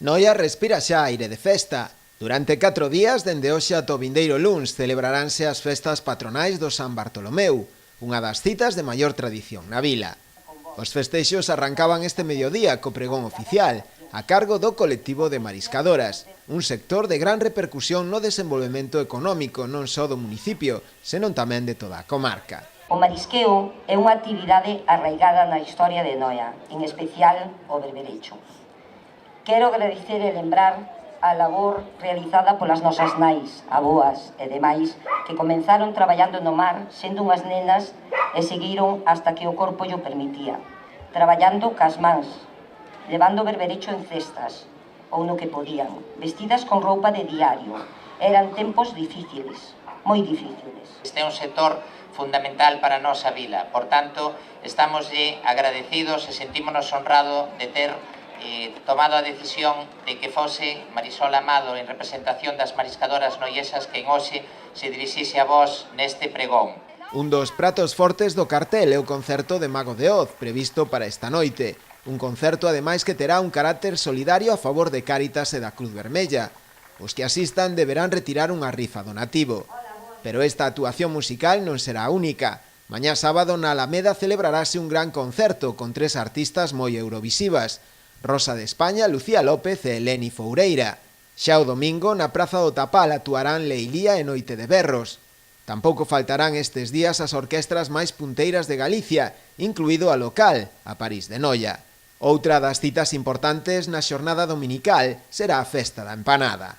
Noia respira xa aire de festa. Durante 4 días, dende hoxe ata o vindeiro luns, celebraránse as festas patronais do San Bartolomeu, unha das citas de maior tradición na vila. Os festexos arrancaban este mediodía co pregón oficial, a cargo do colectivo de mariscadoras, un sector de gran repercusión no desenvolvemento económico non só do municipio, senón tamén de toda a comarca. O marisqueo é unha actividade arraigada na historia de Noia, en especial o berberecho. Quero agradecer e lembrar a labor realizada polas nosas nais, aboas e demais que comenzaron traballando no mar sendo unhas nenas e seguiron hasta que o corpo llo permitía, traballando cas mans, levando berberecho en cestas ou no que podían, vestidas con roupa de diario. Eran tempos difíciles, moi difíciles. Este é un sector fundamental para a nosa vila, por tanto, estamoslle agradecidos e sentímonos honrados de ter tomado a decisión de que fose Marisol Amado en representación das mariscadoras noiesas quen hoxe se dirixixe a vos neste pregón. Un dos pratos fortes do cartel é o concerto de Mago de Oz, previsto para esta noite. Un concerto, ademais, que terá un carácter solidario a favor de Cáritas e da Cruz Vermella. Os que asistan deberán retirar unha rifa donativo. Pero esta actuación musical non será a única. Mañá sábado na Alameda celebrarase un gran concerto con 3 artistas moi eurovisivas: Rosa de España, Lucía López e Eleni Foureira. Xa o domingo, na Praza do Tapal actuarán Leilía e Noite de Berros. Tampouco faltarán estes días as orquestras máis punteiras de Galicia, incluído a local, a París de Noia. Outra das citas importantes na xornada dominical será a Festa da Empanada.